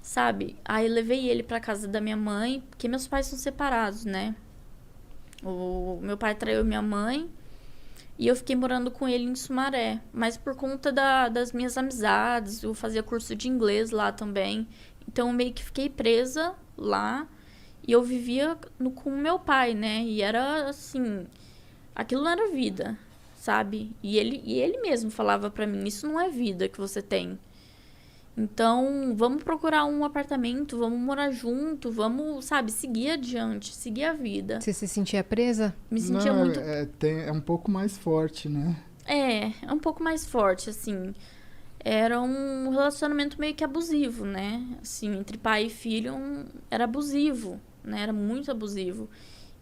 sabe? Aí eu levei ele pra casa da minha mãe, porque meus pais são separados, né? O meu pai traiu minha mãe e eu fiquei morando com ele em Sumaré. Mas por conta das minhas amizades, eu fazia curso de inglês lá também. Então eu meio que fiquei presa lá e eu vivia com o meu pai, né? E era assim, aquilo não era vida, sabe? E ele mesmo falava pra mim, isso não é vida que você tem. Então, vamos procurar um apartamento, vamos morar junto, vamos, sabe, seguir adiante, seguir a vida. Você se sentia presa? Me sentia Não, muito. é um pouco mais forte, né? É um pouco mais forte, assim. Era um relacionamento meio que abusivo, né? Assim, entre pai e filho, era abusivo, né? Era muito abusivo.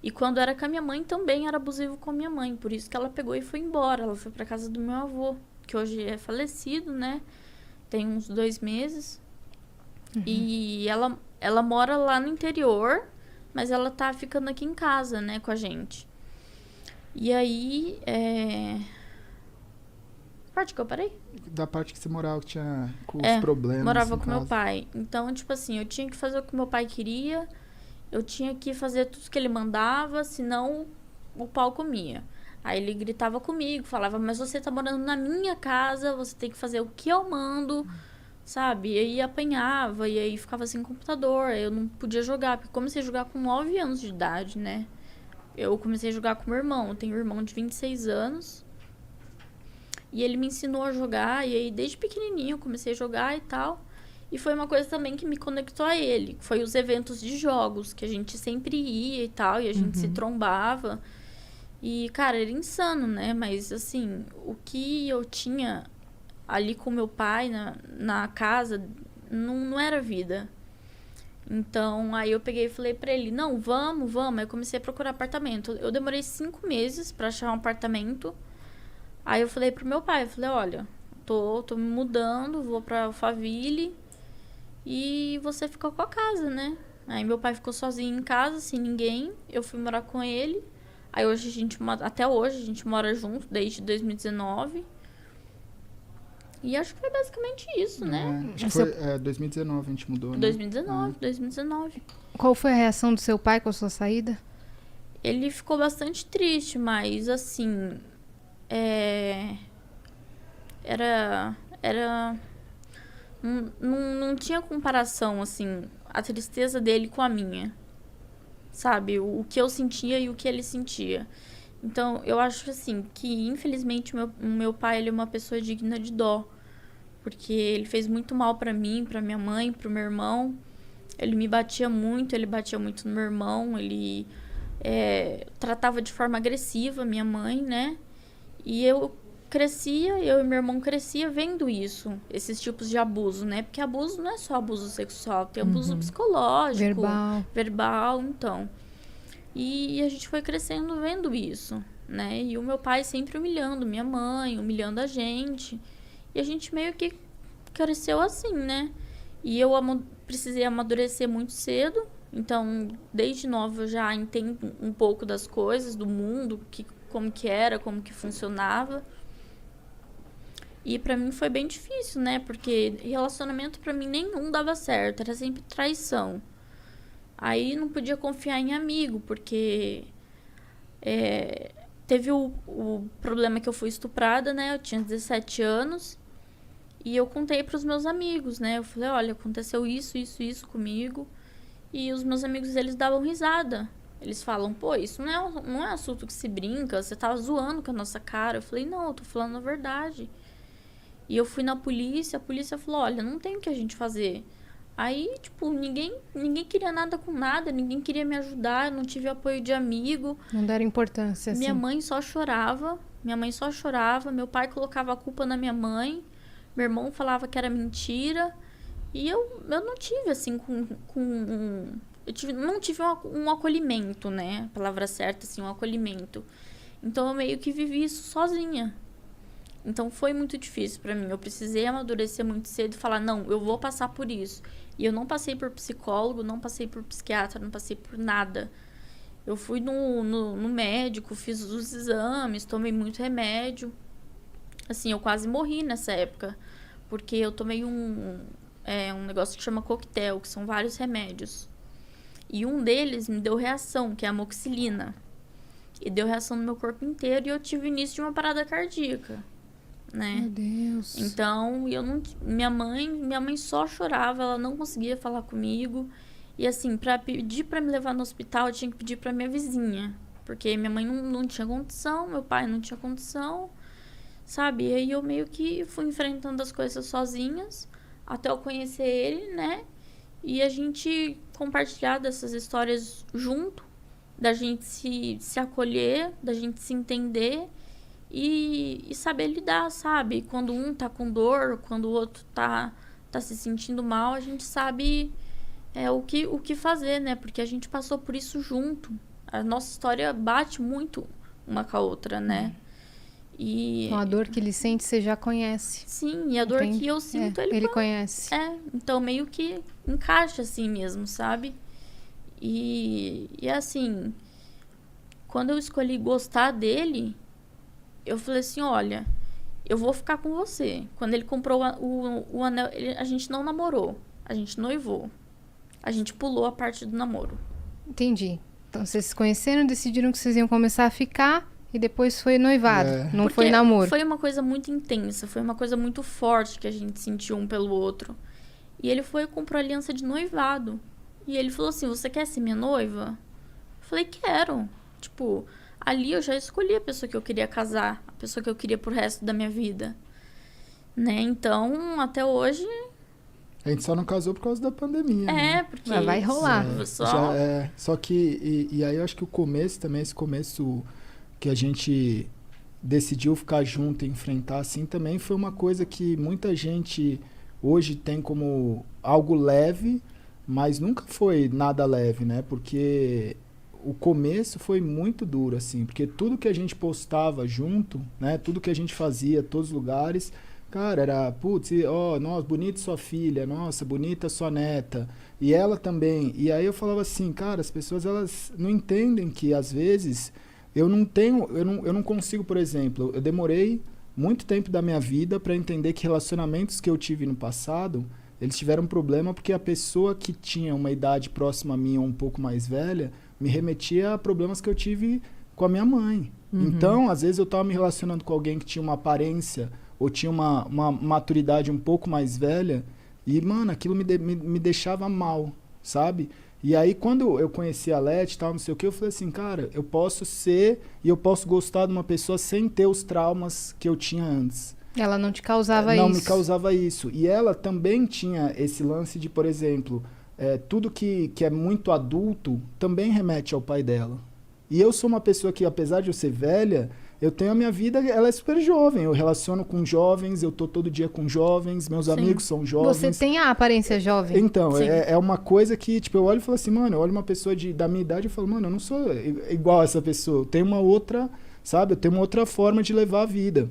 E quando era com a minha mãe, também era abusivo com a minha mãe. Por isso que ela pegou e foi embora. Ela foi pra casa do meu avô, que hoje é falecido, né? Tem uns 2 meses. E ela mora lá no interior, mas ela tá ficando aqui em casa, né, com a gente. E aí, parte que eu parei? Da parte que você morava, que tinha com os problemas. Morava em com meu casa. pai. Então, tipo assim, eu tinha que fazer o que meu pai queria, eu tinha que fazer tudo que ele mandava, senão o pau comia. Aí ele gritava comigo, falava, mas você tá morando na minha casa, você tem que fazer o que eu mando, sabe? E aí apanhava, e aí ficava sem computador, aí eu não podia jogar, porque eu comecei a jogar com 9 anos de idade, né? Eu comecei a jogar com meu irmão, eu tenho um irmão de 26 anos, e ele me ensinou a jogar, e aí desde pequenininho eu comecei a jogar e tal. E foi uma coisa também que me conectou a ele, foi os eventos de jogos, que a gente sempre ia e tal, e a gente se trombava. E, cara, era insano, né? Mas, assim, o que eu tinha ali com meu pai na casa não era vida. Então, aí eu peguei e falei pra ele, não, vamos. Aí eu comecei a procurar apartamento. Eu demorei 5 meses pra achar um apartamento. Aí eu falei pro meu pai, eu falei, olha, tô me mudando, vou pra Alphaville e você ficou com a casa, né? Aí meu pai ficou sozinho em casa, sem ninguém. Eu fui morar com ele. Aí hoje até hoje a gente mora junto, desde 2019. E acho que foi basicamente isso, né? Acho que foi 2019 a gente mudou, né? 2019. Qual foi a reação do seu pai com a sua saída? Ele ficou bastante triste, mas assim... Era... Não tinha comparação, assim, a tristeza dele com a minha. Sabe? O que eu sentia e o que ele sentia. Então, eu acho assim, que infelizmente o meu pai, ele é uma pessoa digna de dó. Porque ele fez muito mal pra mim, pra minha mãe, pro meu irmão. Ele me batia muito, ele batia muito no meu irmão. Ele tratava de forma agressiva minha mãe, né? E eu e meu irmão crescia vendo isso, esses tipos de abuso, né? Porque abuso não é só abuso sexual, tem abuso psicológico, verbal, então. E a gente foi crescendo vendo isso, né? E o meu pai sempre humilhando minha mãe, humilhando a gente. E a gente meio que cresceu assim, né? E eu precisei amadurecer muito cedo. Então, desde nova eu já entendo um pouco das coisas, do mundo, como que era, como que funcionava. E pra mim foi bem difícil, né? Porque relacionamento pra mim nenhum dava certo, era sempre traição. Aí não podia confiar em amigo, porque teve o problema que eu fui estuprada, né? Eu tinha 17 anos e eu contei pros meus amigos, né? Eu falei, olha, aconteceu isso comigo. E os meus amigos, eles davam risada. Eles falam, pô, isso não é assunto que se brinca, você tá zoando com a nossa cara. Eu falei, não, eu tô falando a verdade. E eu fui na polícia, a polícia falou, olha, não tem o que a gente fazer. Aí, tipo, ninguém queria nada com nada, ninguém queria me ajudar, eu não tive apoio de amigo. Não deram importância, assim. Minha mãe só chorava, meu pai colocava a culpa na minha mãe, meu irmão falava que era mentira. E eu não tive, assim, não tive um acolhimento, né? A palavra certa, assim, um acolhimento. Então, eu meio que vivi isso sozinha. Então, foi muito difícil pra mim. Eu precisei amadurecer muito cedo e falar, não, eu vou passar por isso. E eu não passei por psicólogo, não passei por psiquiatra, não passei por nada. Eu fui no médico, fiz os exames, tomei muito remédio. Assim, eu quase morri nessa época. Porque eu tomei um negócio que chama coquetel, que são vários remédios. E um deles me deu reação, que é a amoxicilina. E deu reação no meu corpo inteiro e eu tive início de uma parada cardíaca, né? Meu Deus. Então, minha mãe só chorava, ela não conseguia falar comigo. E assim, pra pedir pra me levar no hospital, eu tinha que pedir pra minha vizinha. Porque minha mãe não tinha condição, meu pai não tinha condição, sabe? E aí eu meio que fui enfrentando as coisas sozinhas, até eu conhecer ele, né? E a gente compartilhar dessas histórias junto, da gente se acolher, da gente se entender e saber lidar, sabe? Quando um tá com dor, quando o outro tá se sentindo mal, a gente sabe o que fazer, né? Porque a gente passou por isso junto. A nossa história bate muito uma com a outra, né? E a dor que ele sente, você já conhece. Sim, e a dor que eu sinto, ele conhece. Então meio que encaixa assim mesmo, sabe? E assim, quando eu escolhi gostar dele, eu falei assim, olha, eu vou ficar com você. Quando ele comprou o anel, a gente não namorou, a gente noivou. A gente pulou a parte do namoro. Entendi. Então vocês se conheceram, decidiram que vocês iam começar a ficar e depois foi noivado, não Porque foi namoro. Foi uma coisa muito intensa, foi uma coisa muito forte que a gente sentiu um pelo outro. E ele foi e comprou aliança de noivado. E ele falou assim, você quer ser minha noiva? Eu falei, quero. Tipo, ali eu já escolhi a pessoa que eu queria casar, a pessoa que eu queria pro resto da minha vida. Né? Então, até hoje... A gente só não casou por causa da pandemia, né? Porque... Mas vai rolar. Só que... E aí eu acho que o começo também, esse começo que a gente decidiu ficar junto e enfrentar, assim, também foi uma coisa que muita gente hoje tem como algo leve, mas nunca foi nada leve, né? Porque o começo foi muito duro, assim, porque tudo que a gente postava junto, né? Tudo que a gente fazia, todos os lugares, cara, era, putz, nossa, bonita sua filha, nossa, bonita sua neta, e ela também. E aí eu falava assim, cara, as pessoas, elas não entendem que, às vezes, eu não consigo, por exemplo, eu demorei muito tempo da minha vida para entender que relacionamentos que eu tive no passado, eles tiveram problema porque a pessoa que tinha uma idade próxima a mim ou um pouco mais velha me remetia a problemas que eu tive com a minha mãe. Então, às vezes eu estava me relacionando com alguém que tinha uma aparência ou tinha uma maturidade um pouco mais velha e, mano, aquilo me deixava mal, sabe? E aí, quando eu conheci a Leti e tal, não sei o que, eu falei assim, cara, eu posso ser e eu posso gostar de uma pessoa sem ter os traumas que eu tinha antes. Ela não te causava isso? Não me causava isso. E ela também tinha esse lance de, por exemplo, tudo que é muito adulto também remete ao pai dela. E eu sou uma pessoa que, apesar de eu ser velha, eu tenho a minha vida, ela é super jovem. Eu relaciono com jovens, eu tô todo dia com jovens, meus amigos são jovens. Você tem a aparência jovem? Então, é uma coisa que, tipo, eu olho e falo assim, mano, eu olho uma pessoa da minha idade e falo, mano, eu não sou igual a essa pessoa. Eu tenho uma outra, sabe? Eu tenho uma outra forma de levar a vida.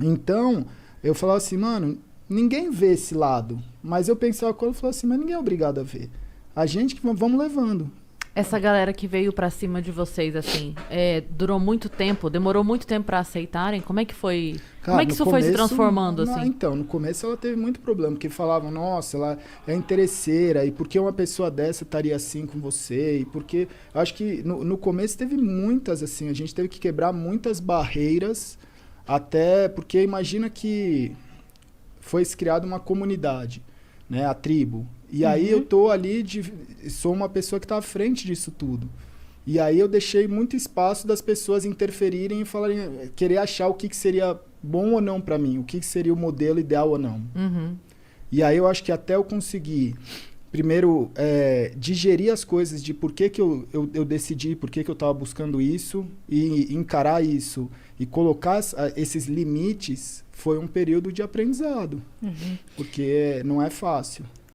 Então, eu falava assim, mano, ninguém vê esse lado. Mas eu pensava quando eu falava assim, mas ninguém é obrigado a ver. A gente que vamos levando. Essa galera que veio pra cima de vocês, assim, durou muito tempo, demorou muito tempo pra aceitarem? Como é que foi? Cara, como é que isso foi se transformando, assim? Então, no começo ela teve muito problema, porque falavam, nossa, ela é interesseira, e por que uma pessoa dessa estaria assim com você? E porque, eu acho que no começo teve muitas, assim, a gente teve que quebrar muitas barreiras, até porque imagina que foi criada uma comunidade, né, a tribo. E aí eu tô ali, sou uma pessoa que tá à frente disso tudo. E aí eu deixei muito espaço das pessoas interferirem e falarem, querer achar o que seria bom ou não para mim, o que seria o modelo ideal ou não. E aí eu acho que até eu conseguir, primeiro, digerir as coisas de por que eu decidi, por que eu estava buscando isso, e encarar isso, e colocar esses limites, foi um período de aprendizado. Porque não é fácil.